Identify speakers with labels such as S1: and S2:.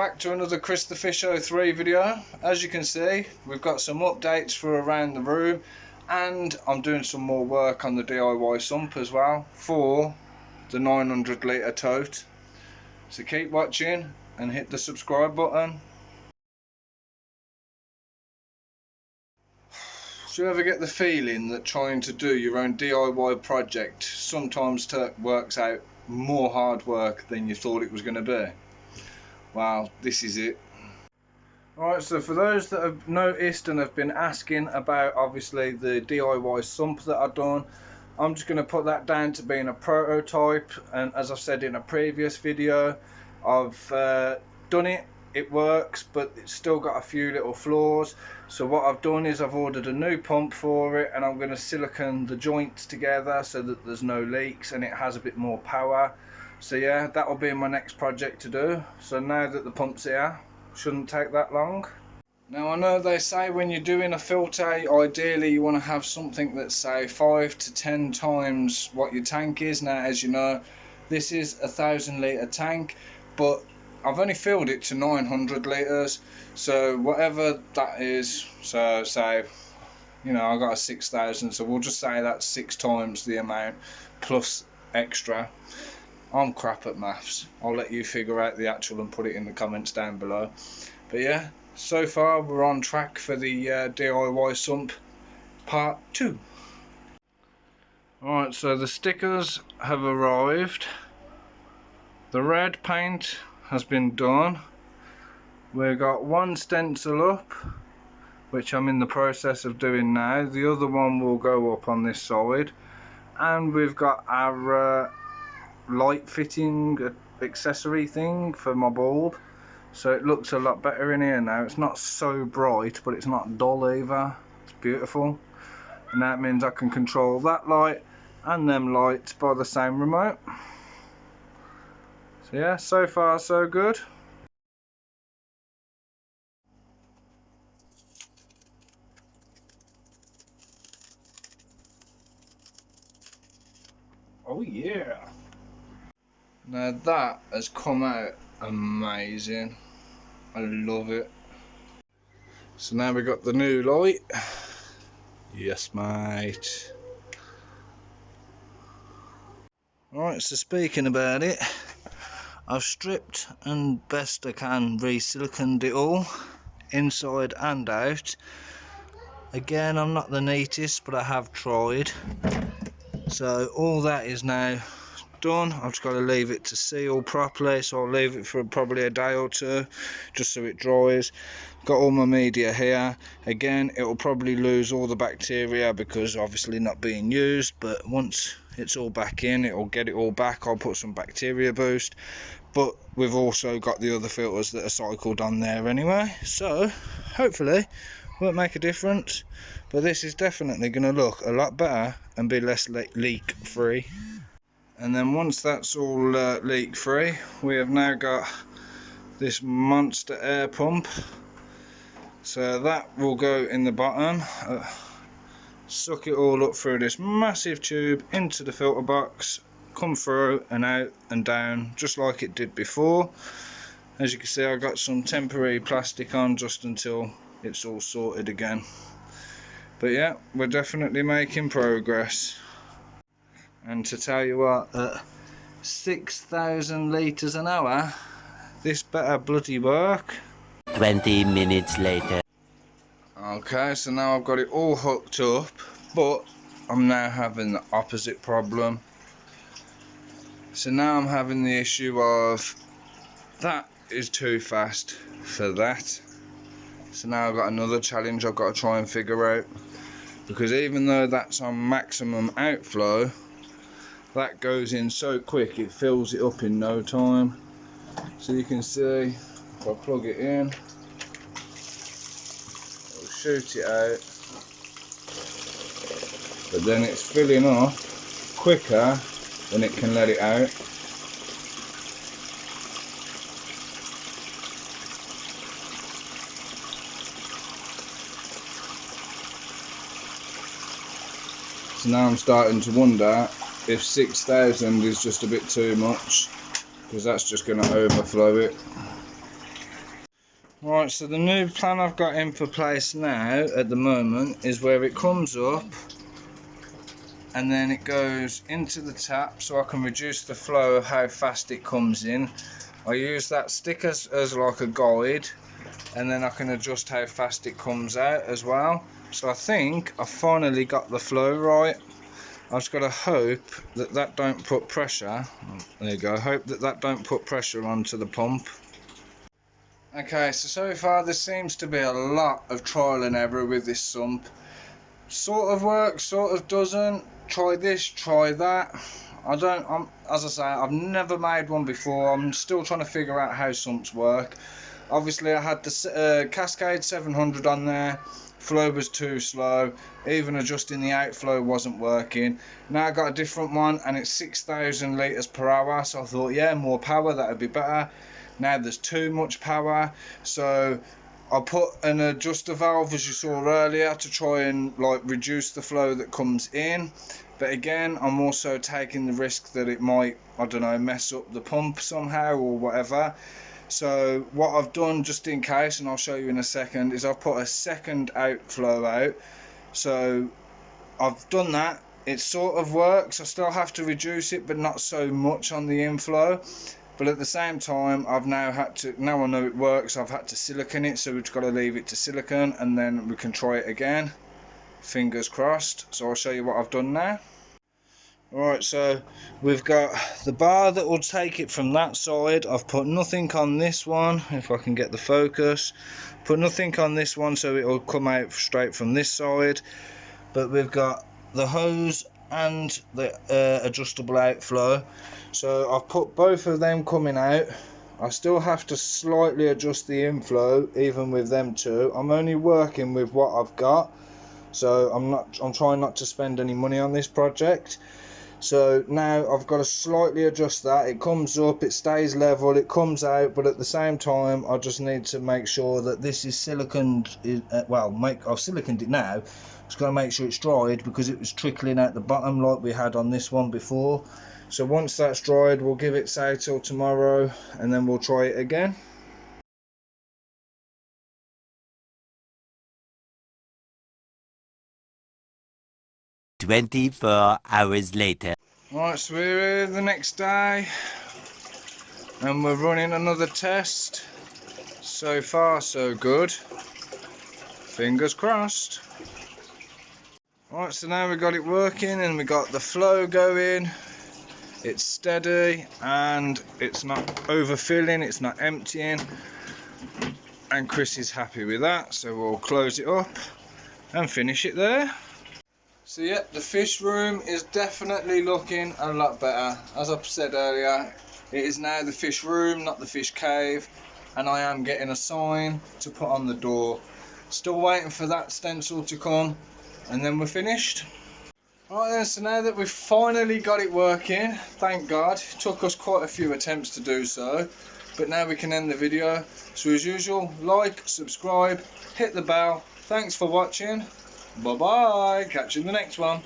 S1: back to another Chris the Fish 03 video. As you can see, we've got some updates for around the room, and I'm doing some more work on the DIY sump as well for the 900 litre tote. So keep watching and hit the subscribe button. Do you ever get the feeling that trying to do your own DIY project sometimes works out more hard work than you thought it was going to be? Well, this is it. Alright, so for those that have noticed and have been asking about obviously the DIY sump that I've done, I'm just going to put that down to being a prototype, and as I've said in a previous video, I've done it, it works, but it's still got a few little flaws. So what I've done is I've ordered a new pump for it, and I'm going to silicone the joints together so that there's no leaks and it has a bit more power. So yeah, that will be my next project to do. So now that the pump's here, shouldn't take that long. Now I know they say when you're doing a filter, ideally you want to have something that's say 5 to 10 times what your tank is. Now as you know, this is a 1,000 litre tank, but I've only filled it to 900 litres, so whatever that is, so say, you know, I got a 6,000, so we'll just say that's 6 times the amount plus extra. I'm crap at maths. I'll let you figure out the actual and put it in the comments down below. But yeah, so far we're on track for the DIY sump part 2. Alright, so the stickers have arrived. The red paint has been done. We've got one stencil up, which I'm in the process of doing now. The other one will go up on this side, and we've got our light fitting accessory thing for my bulb, so it looks a lot better in here now. It's not so bright, but it's not dull either. It's beautiful, and that means I can control that light and them lights by the same remote. So yeah, so far so good. Oh yeah. Now that has come out amazing. I love it. So now we've got the new light. Yes mate. Alright, so speaking about it, I've stripped and best I can re-siliconed it all, inside and out. Again, I'm not the neatest, but I have tried. So all that is now done. I've just got to leave it to seal properly, so I'll leave it for probably a day or two just so it dries. Got all my media here. Again, it will probably lose all the bacteria because obviously not being used, but once it's all back in, it will get it all back. I'll put some bacteria boost, but we've also got the other filters that are cycled on there anyway, so hopefully won't make a difference. But this is definitely going to look a lot better and be less leak free. And then once that's all leak free, we have now got this monster air pump. So that will go in the bottom, suck it all up through this massive tube into the filter box, come through and out and down just like it did before. As you can see, I got some temporary plastic on just until it's all sorted again. But yeah, we're definitely making progress. And to tell you what, at 6,000 litres an hour, this better bloody work.
S2: 20 minutes later.
S1: Okay, so now I've got it all hooked up, but I'm now having the opposite problem. So now I'm having the issue of that is too fast for that. So now I've got another challenge I've got to try and figure out, because even though that's on maximum outflow, that goes in so quick it fills it up in no time. So you can see if I plug it in, it'll shoot it out, but then it's filling up quicker than it can let it out. So now I'm starting to wonder if 6,000 is just a bit too much, because that's just going to overflow it. Right, so the new plan I've got in for place now at the moment is where it comes up and then it goes into the tap, so I can reduce the flow of how fast it comes in. I use that stick as like a guide, and then I can adjust how fast it comes out as well. So I think I finally got the flow right. I've just got to hope that that don't put pressure. There you go. Hope that that don't put pressure onto the pump. Okay, so far there seems to be a lot of trial and error with this sump. Sort of works, sort of doesn't. Try this, try that. As I say, I've never made one before. I'm still trying to figure out how sumps work. Obviously I had the Cascade 700 on there. Flow was too slow. Even adjusting the outflow wasn't working. Now I got a different one and it's 6,000 litres per hour. So I thought, yeah, more power, that would be better. Now there's too much power. So I put an adjuster valve, as you saw earlier, to try and like reduce the flow that comes in. But again, I'm also taking the risk that it might, I don't know, mess up the pump somehow or whatever. So what I've done, just in case, and I'll show you in a second, is I've put a second outflow out. So I've done that. It sort of works. I still have to reduce it, but not so much on the inflow. But at the same time, I've now I know it works, I've had to silicone it, so we've got to leave it to silicone and then we can try it again. Fingers crossed. So I'll show you what I've done now. Alright, so we've got the bar that will take it from that side. I've put nothing on this one, if I can get the focus. Put nothing on this one so it will come out straight from this side. But we've got the hose and the adjustable outflow. So I've put both of them coming out. I still have to slightly adjust the inflow even with them two. I'm only working with what I've got, so I'm trying not to spend any money on this project. So now I've got to slightly adjust that. It comes up, it stays level, it comes out, but at the same time I just need to make sure that this is siliconed. I've siliconed it now. Just got to make sure it's dried because it was trickling out the bottom like we had on this one before. So once that's dried, we'll give it say till tomorrow and then we'll try it again.
S2: "24 hours later."
S1: Right, so we're here the next day and we're running another test. So far so good. Fingers crossed. Right, so now we've got it working and we got the flow going. It's steady and it's not overfilling, it's not emptying. And Chris is happy with that, so we'll close it up and finish it there. So yeah, the fish room is definitely looking a lot better. As I said earlier, it is now the fish room, not the fish cave, and I am getting a sign to put on the door. Still waiting for that stencil to come and then we're finished. Right then, so now that we've finally got it working, thank God, it took us quite a few attempts to do so, but now we can end the video. So as usual, like, subscribe, hit the bell. Thanks for watching. Bye bye, catch you in the next one.